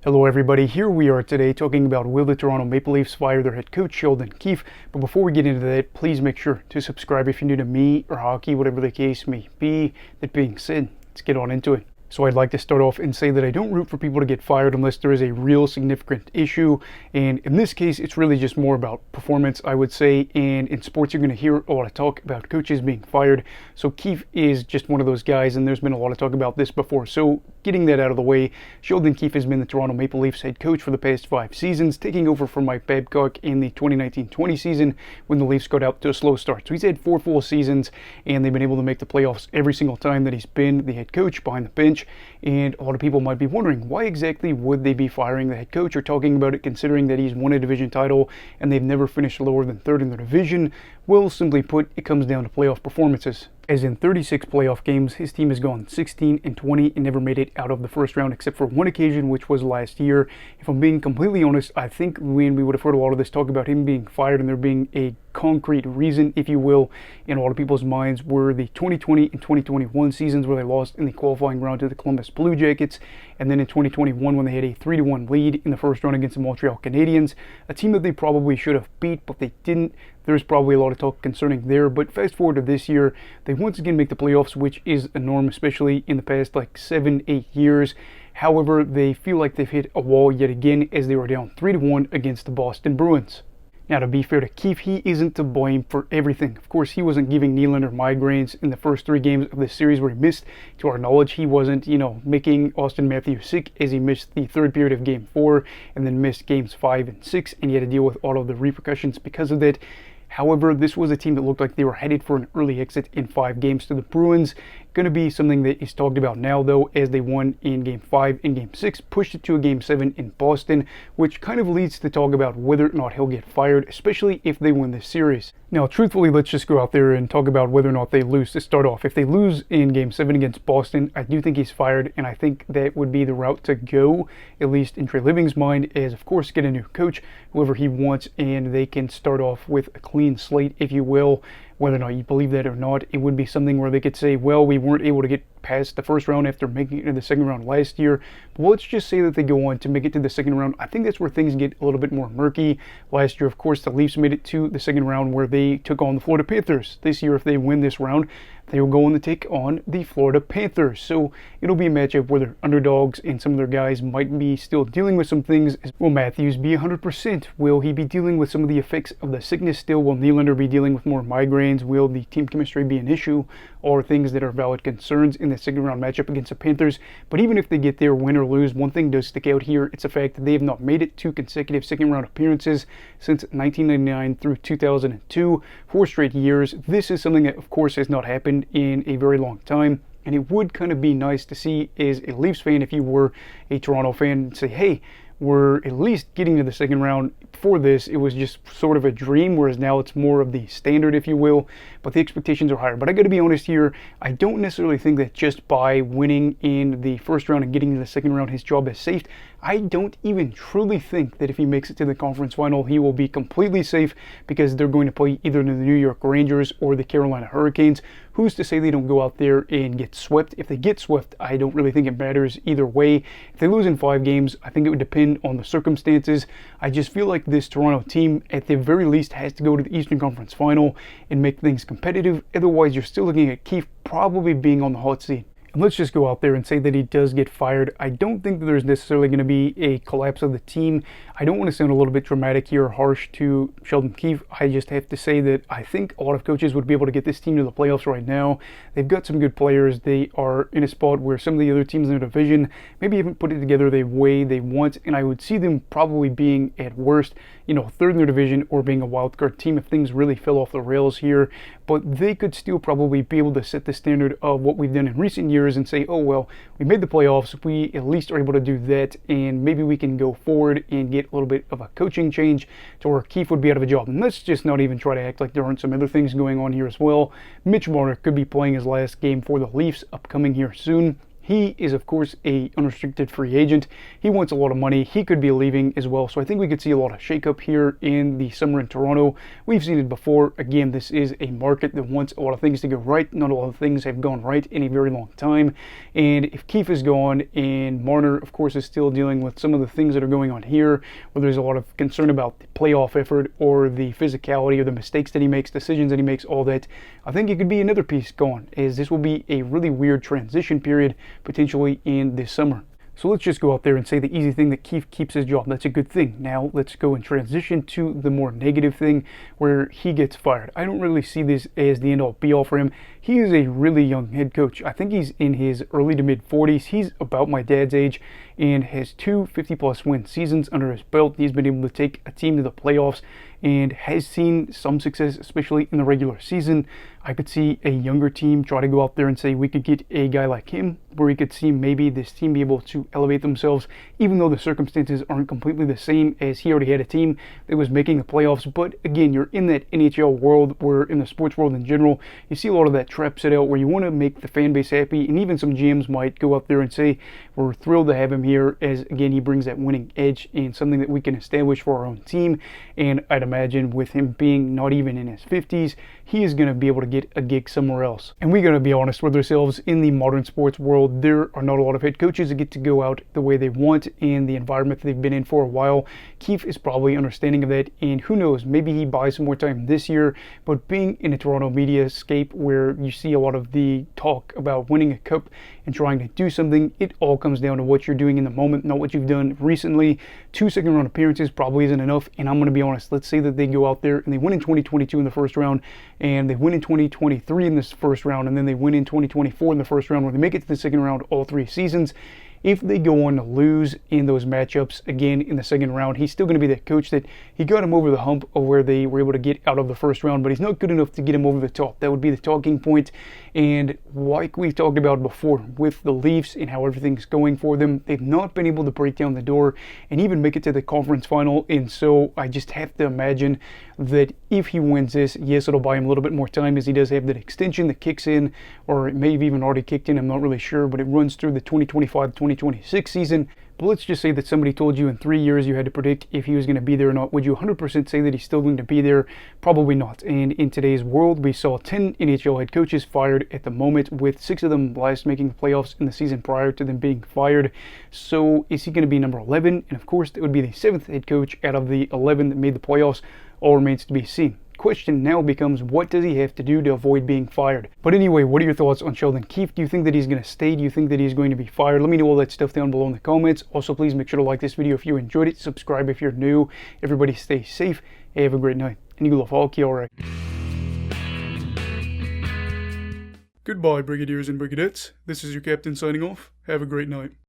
Hello everybody, here we are today talking about will the Toronto Maple Leafs fire their head coach Sheldon Keefe. But before we get into that, please make sure to subscribe if you're new to me or hockey, whatever the case may be. That being said, let's get on into it. So I'd like to start off and say that I don't root for people to get fired unless there is a real significant issue. And in this case, it's really just more about performance, I would say. And in sports, you're going to hear a lot of talk about coaches being fired. So Keefe is just one of those guys, and there's been a lot of talk about this before. So getting that out of the way, Sheldon Keefe has been the Toronto Maple Leafs head coach for the past 5 seasons, taking over from Mike Babcock in the 2019-20 season when the Leafs got out to a slow start. So he's had 4 full seasons, and they've been able to make the playoffs every single time that he's been the head coach behind the bench. And a lot of people might be wondering, why exactly would they be firing the head coach or talking about it, considering that he's won a division title and they've never finished lower than 3rd in the division? Well, simply put, it comes down to playoff performances. As in 36 playoff games, his team has gone 16-20 and never made it out of the first round except for one occasion, which was last year. If I'm being completely honest, I think when we would have heard a lot of this talk about him being fired and there being a concrete reason, if you will, in a lot of people's minds were the 2020 and 2021 seasons where they lost in the qualifying round to the Columbus Blue Jackets, and then in 2021 when they had a 3-1 lead in the first round against the Montreal Canadiens, a team that they probably should have beat, but they didn't. There's probably a lot of talk concerning there, but fast forward to this year, they once again make the playoffs, which is a norm, especially in the past 7-8 years. However, they feel like they've hit a wall yet again as they were down 3-1 against the Boston Bruins. Now, to be fair to Keefe, he isn't to blame for everything. Of course, he wasn't giving Nylander migraines in the first 3 games of the series where he missed. To our knowledge, he wasn't, making Austin Matthews sick as he missed the 3rd period of Game 4 and then missed Games 5 and 6, and he had to deal with all of the repercussions because of that. However, this was a team that looked like they were headed for an early exit in 5 games to the Bruins. Going to be something that is talked about now, though, as they won in Game 5 and Game 6, pushed it to a Game 7 in Boston, which kind of leads to talk about whether or not he'll get fired, especially if they win this series. Now, truthfully, let's just go out there and talk about whether or not they lose to start off. If they lose in Game 7 against Boston, I do think he's fired, and I think that would be the route to go, at least in Trey Living's mind, is, of course, get a new coach, whoever he wants, and they can start off with a clean slate, if you will. Whether or not you believe that or not, it would be something where they could say, well, we weren't able to get past the first round after making it to the second round last year. But let's just say that they go on to make it to the second round. I think that's where things get a little bit more murky. Last year, of course, the Leafs made it to the second round where they took on the Florida Panthers. This year, if they win this round, they will go on to take on the Florida Panthers. So it'll be a matchup where they're underdogs and some of their guys might be still dealing with some things. Will Matthews be 100%? Will he be dealing with some of the effects of the sickness still? Will Nylander be dealing with more migraines? Will the team chemistry be an issue? All things that are valid concerns in the second round matchup against the Panthers. But even if they get there, win or lose, one thing does stick out here. It's the fact that they have not made it 2 consecutive second round appearances since 1999 through 2002, 4 straight years. This is something that, of course, has not happened in a very long time, and it would kind of be nice to see as a Leafs fan, if you were a Toronto fan, say, hey, we're at least getting to the second round. Before this, it was just sort of a dream, whereas now it's more of the standard, if you will, but the expectations are higher. But I got to be honest here, I don't necessarily think that just by winning in the first round and getting to the second round, his job is safe. I don't even truly think that if he makes it to the conference final, he will be completely safe, because they're going to play either the New York Rangers or the Carolina Hurricanes. Who's to say they don't go out there and get swept? If they get swept, I don't really think it matters either way. If they lose in 5 games, I think it would depend on the circumstances. I just feel like this Toronto team, at the very least, has to go to the Eastern Conference Final and make things competitive. Otherwise, you're still looking at Keefe probably being on the hot seat. And let's just go out there and say that he does get fired. I don't think that there's necessarily going to be a collapse of the team. I don't want to sound a little bit dramatic here or harsh to Sheldon Keefe. I just have to say that I think a lot of coaches would be able to get this team to the playoffs right now. They've got some good players. They are in a spot where some of the other teams in their division maybe haven't put it together the way they want, and I would see them probably being at worst, 3rd in their division or being a wild card team if things really fell off the rails here. But they could still probably be able to set the standard of what we've done in recent years and say, oh, well, we made the playoffs. We at least are able to do that, and maybe we can go forward and get a little bit of a coaching change to where Keefe would be out of a job. And let's just not even try to act like there aren't some other things going on here as well. Mitch Marner could be playing his last game for the Leafs upcoming here soon. He is, of course, a unrestricted free agent. He wants a lot of money. He could be leaving as well. So I think we could see a lot of shakeup here in the summer in Toronto. We've seen it before. Again, this is a market that wants a lot of things to go right. Not a lot of things have gone right in a very long time. And if Keefe is gone and Marner, of course, is still dealing with some of the things that are going on here, where there's a lot of concern about the playoff effort or the physicality or the mistakes that he makes, decisions that he makes, all that, I think it could be another piece gone, as this will be a really weird transition period potentially in this summer. So let's just go out there and say the easy thing, that Keefe keeps his job. That's a good thing. Now let's go and transition to the more negative thing, where he gets fired. I don't really see this as the end-all be-all for him. He is a really young head coach. I think he's in his early to mid-40s. He's about my dad's age and has 2 50-plus win seasons under his belt. He's been able to take a team to the playoffs and has seen some success, especially in the regular season. I could see a younger team try to go out there and say we could get a guy like him, where we could see maybe this team be able to elevate themselves, even though the circumstances aren't completely the same, as he already had a team that was making the playoffs. But again, you're in that NHL world, where in the sports world in general, you see a lot of that trap set out where you want to make the fan base happy, and even some GMs might go out there and say we're thrilled to have him here, as again he brings that winning edge and something that we can establish for our own team. And I'd imagine with him being not even in his 50s, he is going to be able to get a gig somewhere else. And we got to be honest with ourselves, in the modern sports world, there are not a lot of head coaches that get to go out the way they want in the environment that they've been in for a while. Keefe is probably understanding of that, and who knows, maybe he buys some more time this year. But being in a Toronto media scape where you see a lot of the talk about winning a cup and trying to do something, it all comes down to what you're doing in the moment, not what you've done recently. 2 second-round appearances probably isn't enough, and I'm going to be honest, let's say that they go out there and they win in 2022 in the first round, and they win in 2023 in this first round, and then they win in 2024 in the first round, where they make it to the second round all 3 seasons. If they go on to lose in those matchups again in the second round, he's still going to be that coach that he got him over the hump of where they were able to get out of the first round, but he's not good enough to get him over the top. That would be the talking point. And like we've talked about before with the Leafs and how everything's going for them, they've not been able to break down the door and even make it to the conference final. And so I just have to imagine that if he wins this, yes, it'll buy him a little bit more time, as he does have that extension that kicks in, or it may have even already kicked in, I'm not really sure, but it runs through the 2025-2026 season. But let's just say that somebody told you in 3 years you had to predict if he was going to be there or not. Would you 100% say that he's still going to be there? Probably not. And in today's world, we saw 10 NHL head coaches fired at the moment, with 6 of them last making the playoffs in the season prior to them being fired. So is he going to be number 11? And of course, that would be the 7th head coach out of the 11 that made the playoffs. All remains to be seen. Question now becomes, what does he have to do to avoid being fired? But anyway, what are your thoughts on Sheldon Keefe? Do you think that he's going to stay? Do you think that he's going to be fired? Let me know all that stuff down below in the comments. Also, please make sure to like this video if you enjoyed it. Subscribe if you're new. Everybody stay safe. Have a great night. And you love hockey, alright. Goodbye, Brigadiers and Brigadettes. This is your captain signing off. Have a great night.